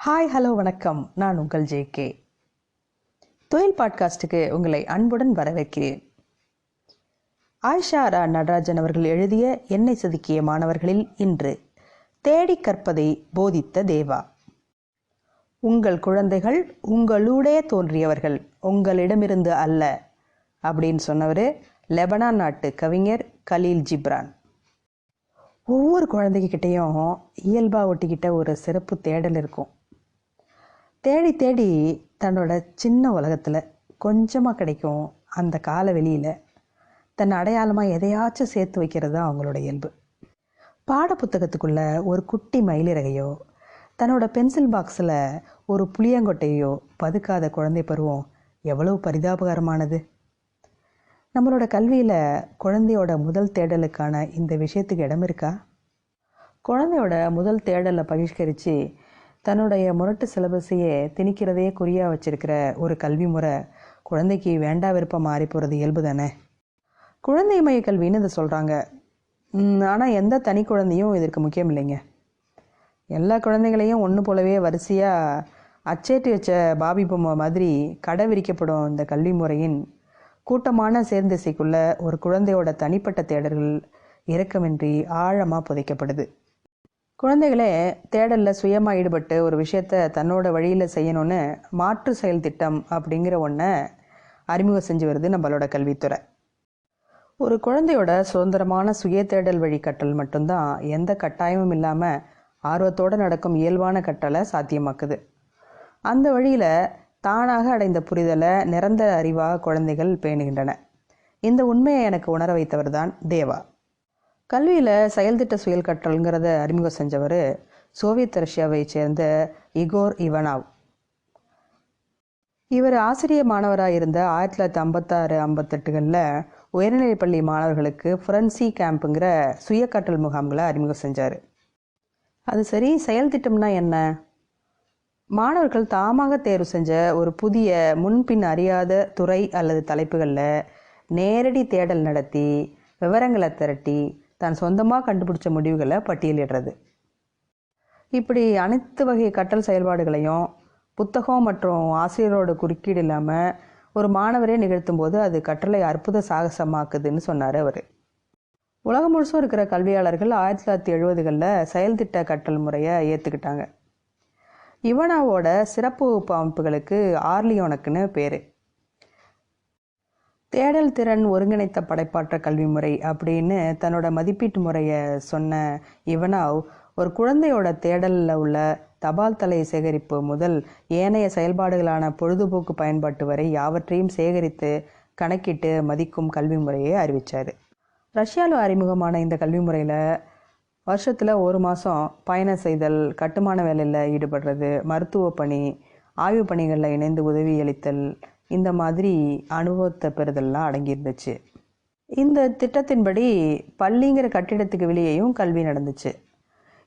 Hi hello வணக்கம். நான் உங்கள் ஜேகே. துயில் பாட்காஸ்டுக்கு உங்களை அன்புடன் வரவேற்கிறேன். ஆயிஷா ரா நடராஜன் அவர்கள் எழுதிய என்னை செதுக்கிய மாணவர்களில் இன்று தேடி கற்பதை போதித்த தேவா. உங்கள் குழந்தைகள் உங்களூடே தோன்றியவர்கள், உங்களிடமிருந்து அல்ல அப்படின்னு சொன்னவர் லெபனான் நாட்டு கவிஞர் கலீல் ஜிப்ரான். ஒவ்வொரு குழந்தைகிட்டையும் இயல்பாக ஒட்டிக்கிட்ட ஒரு சிறப்பு தேடல் இருக்கும். தேடி தேடி தன்னோட சின்ன உலகத்தில் கொஞ்சமாக கிடைக்கும் அந்த கால வெளியில் தன் அடையாளமாக எதையாச்சும் சேர்த்து வைக்கிறது தான் அவங்களோட இயல்பு. பாடப்புத்தகத்துக்குள்ளே ஒரு குட்டி மயிலிறகையோ தன்னோட பென்சில் பாக்ஸில் ஒரு புளியங்கொட்டையோ பதுக்காத குழந்தை பருவம் எவ்வளவு பரிதாபகரமானது. நம்மளோட கல்வியில் குழந்தையோட முதல் தேடலுக்கான இந்த விஷயத்துக்கு இடம் இருக்கா? குழந்தையோட முதல் தேடலை பகிஷ்கரித்து தன்னுடைய முரட்டு சிலபஸையே திணிக்கிறதே குறியாக வச்சிருக்கிற ஒரு கல்வி முறை குழந்தைக்கு வேண்டா விருப்பம் மாறி போகிறது இயல்பு தானே. குழந்தை மைய கல்வின்னு இதை சொல்கிறாங்க. ஆனால் எந்த தனி குழந்தையும் இதற்கு முக்கியம் இல்லைங்க. எல்லா குழந்தைகளையும் ஒன்று போலவே வரிசையாக அச்சேற்றி வச்ச பாபி பொம்மை மாதிரி கடை விரிக்கப்படும் இந்த கல்வி முறையின் கூட்டமான சேர்ந்திசைக்குள்ள ஒரு குழந்தையோட தனிப்பட்ட தேடல்கள் இரக்கமின்றி ஆழமாக புதைக்கப்படுது. குழந்தைகளே தேடலில் சுயமாக ஈடுபட்டு ஒரு விஷயத்தை தன்னோட வழியில் செய்யணும்னு மாற்று செயல் திட்டம் அப்படிங்கிற ஒன்றை அறிமுகம் செஞ்சு வருது நம்மளோட கல்வித்துறை. ஒரு குழந்தையோட சுதந்திரமான சுய தேடல் வழி கற்றல் மட்டும்தான் எந்த கட்டாயமும் இல்லாமல் ஆர்வத்தோடு நடக்கும் இயல்பான கற்றலை சாத்தியமாக்குது. அந்த வழியில் தானாக அடைந்த புரிதலை நிரந்தர அறிவாக குழந்தைகள் பேணுகின்றன. இந்த உண்மையை எனக்கு உணர வைத்தவர் தான் தேவா. கல்வியில் செயல்திட்ட சுயல் கற்றல்ங்கிறத அறிமுகம் செஞ்சவர் சோவியத் ரஷ்யாவை சேர்ந்த இகோர் இவனாவ். இவர் ஆசிரியர் மாணவராக இருந்த 1956-58களில் உயர்நிலைப்பள்ளி மாணவர்களுக்கு ஃப்ரென்சி கேம்புங்கிற சுய கற்றல் முகாம்களை அறிமுகம் செஞ்சார். அது சரி, செயல் திட்டம்னா என்ன? மாணவர்கள் தாமாக தேர்வு செஞ்ச ஒரு புதிய முன்பின் அறியாத துறை அல்லது தலைப்புகளில் நேரடி தேடல் நடத்தி விவரங்களை திரட்டி தான் சொந்தமாக கண்டுபிடிச்ச முடிவுகளை பட்டியலிடுறது. இப்படி அனைத்து வகை கற்றல் செயல்பாடுகளையும் புத்தகம் மற்றும் ஆசிரியரோட குறுக்கீடு இல்லாமல் ஒரு மாணவரே நிகழ்த்தும் போது அது கற்றலை அற்புத சாகசமாக்குதுன்னு சொன்னார் அவர். உலகம் முழுசும் இருக்கிற கல்வியாளர்கள் 1970களில் செயல்திட்ட கற்றல் முறையை ஏற்றுக்கிட்டாங்க. இவனாவோட சிறப்பு வகுப்பு அமைப்புகளுக்கு ஆர்லியோனக்குன்னு பேர். தேடல் திறன் ஒருங்கிணைத்த படைப்பாற்ற கல்வி முறை அப்படின்னு தன்னோட மதிப்பீட்டு முறையை சொன்ன இவனாவ் ஒரு குழந்தையோட தேடலில் உள்ள தபால் தலை சேகரிப்பு முதல் ஏனைய செயல்பாடுகளான பொழுதுபோக்கு பயன்பாட்டு வரை யாவற்றையும் சேகரித்து கணக்கிட்டு மதிக்கும் கல்வி முறையை அறிவித்தார். ரஷ்யாவில் அறிமுகமான இந்த கல்வி முறையில் வருஷத்தில் 1 மாதம் பயணம் செய்தல், கட்டுமான வேலையில் ஈடுபடுறது, மருத்துவ பணி, ஆய்வு பணிகளில் இணைந்து உதவி அளித்தல், இந்த மாதிரி அனுபவத்தை பெறுதல்லாம் அடங்கியிருந்துச்சு. இந்த திட்டத்தின்படி பள்ளிங்கிற கட்டிடத்துக்கு வெளியேயும் கல்வி நடந்துச்சு.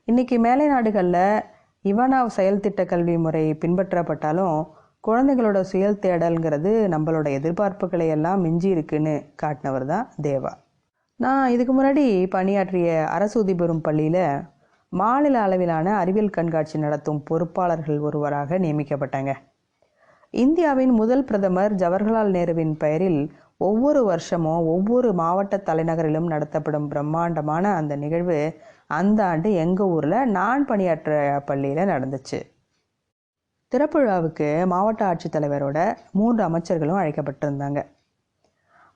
இன்றைக்கி மேலை நாடுகளில் இவனாவ் செயல் திட்ட கல்வி முறை பின்பற்றப்பட்டாலும் குழந்தைகளோட சுயல் தேடல்ங்கிறது நம்மளோட எதிர்பார்ப்புகளை எல்லாம் மிஞ்சி இருக்குன்னு காட்டினவர் தான் தேவா. நான் இதுக்கு முன்னாடி பணியாற்றிய அரசு உதவி பெறும் பள்ளியில் மாநில அளவிலான அறிவியல் கண்காட்சி நடத்தும் பொறுப்பாளர்கள் ஒருவராக நியமிக்கப்பட்டாங்க. இந்தியாவின் முதல் பிரதமர் ஜவஹர்லால் நேருவின் பெயரில் ஒவ்வொரு வருஷமும் ஒவ்வொரு மாவட்ட தலைநகரிலும் நடத்தப்படும் பிரம்மாண்டமான அந்த நிகழ்வு அந்த ஆண்டு எங்கள் ஊரில் நான் பணியாற்ற பள்ளியில் நடந்துச்சு. திறப்பு விழாவுக்கு மாவட்ட ஆட்சித்தலைவரோட 3 அமைச்சர்களும் அழைக்கப்பட்டிருந்தாங்க.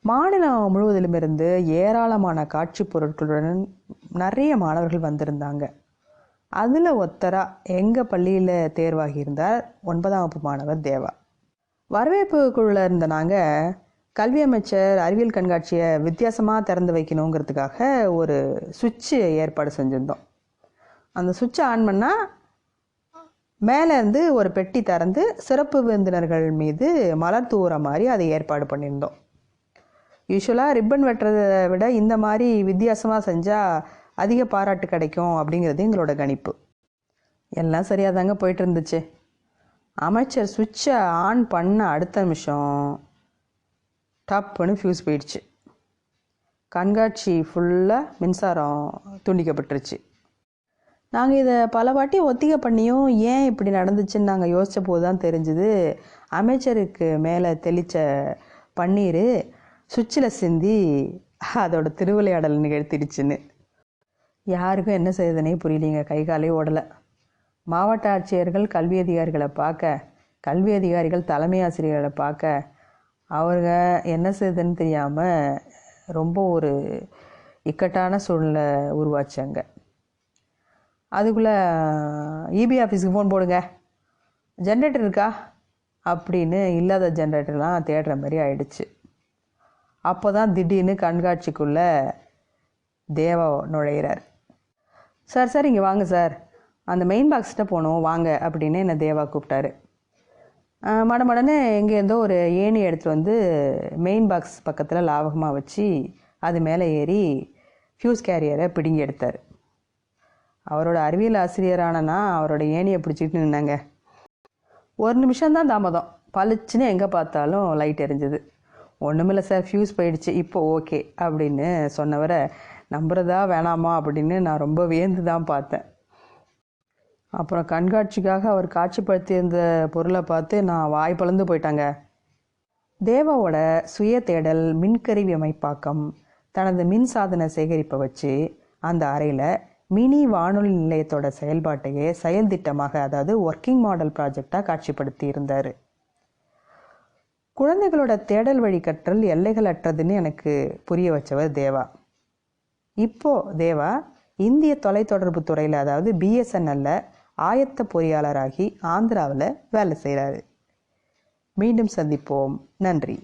மாநிலம் முழுவதிலுமிருந்து ஏராளமான காட்சி பொருட்களுடன் நிறைய மாணவர்கள் வந்திருந்தாங்க. அதில் ஒத்தராக எங்கள் பள்ளியில் தேர்வாகியிருந்தார் 9ஆம் வகுப்பு மாணவர் தேவா. வரவேற்பு குழுவில் இருந்த நாங்கள் கல்வி அமைச்சர் அறிவியல் கண்காட்சியை வித்தியாசமாக திறந்து வைக்கணுங்கிறதுக்காக ஒரு சுவிட்சு ஏற்பாடு செஞ்சுருந்தோம். அந்த சுவிட்சை ஆன் பண்ணால் மேலேருந்து ஒரு பெட்டி திறந்து சிறப்பு விருந்தினர்கள் மீது மலர் தூவுற மாதிரி அதை ஏற்பாடு பண்ணியிருந்தோம். யூஸ்வலாக ரிப்பன் வெட்டுறதை விட இந்த மாதிரி வித்தியாசமாக செஞ்சால் அதிக பாராட்டு கிடைக்கும் அப்படிங்கிறது எங்களோட கணிப்பு. எல்லாம் சரியாக தாங்க போயிட்டு இருந்துச்சு. அமைச்சர் சுவிட்சை ஆன் பண்ண அடுத்த நிமிஷம் டப்புன்னு ஃபியூஸ் போயிடுச்சு. கண்காட்சி ஃபுல்லாக மின்சாரம் துண்டிக்கப்பட்டுருச்சு. நாங்கள் இதை பல வாட்டி ஒத்திகை பண்ணியும் ஏன் இப்படி நடந்துச்சுன்னு நாங்கள் யோசித்த போது தான் தெரிஞ்சுது, அமைச்சருக்கு மேலே தெளித்த பன்னீர் சுவிட்சில் சிந்தி அதோட திருவிளையாடல் நிகழ்த்திடுச்சுன்னு. யாருக்கும் என்ன செய்யுதுன்னே புரியலிங்க. கை காலே ஓடலை. மாவட்ட ஆட்சியர்கள் கல்வி அதிகாரிகளை பார்க்க, கல்வி அதிகாரிகள் தலைமை ஆசிரியர்களை பார்க்க, அவங்க என்ன செய்யுதுன்னு தெரியாமல் ரொம்ப ஒரு இக்கட்டான சூழ்நிலை உருவாச்சாங்க. அதுக்குள்ளே இபி ஆஃபீஸுக்கு ஃபோன் போடுங்க, ஜென்ரேட்டர் இருக்கா அப்படின்னு இல்லாத ஜென்ரேட்டர்லாம் தேடுற மாதிரி ஆயிடுச்சு. அப்போ தான் திடீர்னு கண்காட்சிக்குள்ளே தேவா நுழையிறார். சார் சார் இங்கே வாங்க சார், அந்த மெயின் பாக்ஸ்கிட்ட போகணும் வாங்க அப்படின்னு என்னை தேவா கூப்பிட்டாரு. மடமடன்னு எங்கேருந்தோ ஒரு ஏணி எடுத்துகிட்டு வந்து மெயின் பாக்ஸ் பக்கத்தில் லாவகமாக வச்சு அது மேலே ஏறி ஃப்யூஸ் கேரியரை பிடுங்கி எடுத்தார். அவரோட அறிவியல் ஆசிரியரானனா அவரோட ஏணியை பிடிச்சிக்கிட்டு நின்னாங்க. ஒரு நிமிஷம்தான் தாமதம். பளிச்சுன்னு எங்கே பார்த்தாலும் லைட் எரிஞ்சுது. ஒன்றுமில்லை சார், ஃப்யூஸ் போயிடுச்சு, இப்போ ஓகே அப்படின்னு சொன்னவரை நம்புறதா வேணாமா அப்படின்னு நான் ரொம்ப வியந்து தான் பார்த்தேன். அப்புறம் கண்காட்சிக்காக அவர் காட்சிப்படுத்தியிருந்த பொருளை பார்த்து நான் வாய் பழந்து போயிட்டாங்க. தேவாவோட சுய தேடல் மின்கருவி அமைப்பாக்கம் தனது மின் சாதன சேகரிப்பை வச்சு அந்த அறையில் மினி வானொலி நிலையத்தோட செயல்பாட்டையே செயல் திட்டமாக, அதாவது ஒர்க்கிங் மாடல் ப்ராஜெக்டாக காட்சிப்படுத்தி இருந்தார். குழந்தைகளோட தேடல் வழி கற்றல் எல்லைகள் அற்றதுன்னு எனக்கு புரிய வச்சவர் தேவா. இப்போது தேவா இந்திய தொலைத்தொடர்பு துறையில், அதாவது பிஎஸ்என்எல்ல ஆயத்த பொறியாளராகி ஆந்திராவில் வேலை செய்கிறாரு. மீண்டும் சந்திப்போம். நன்றி.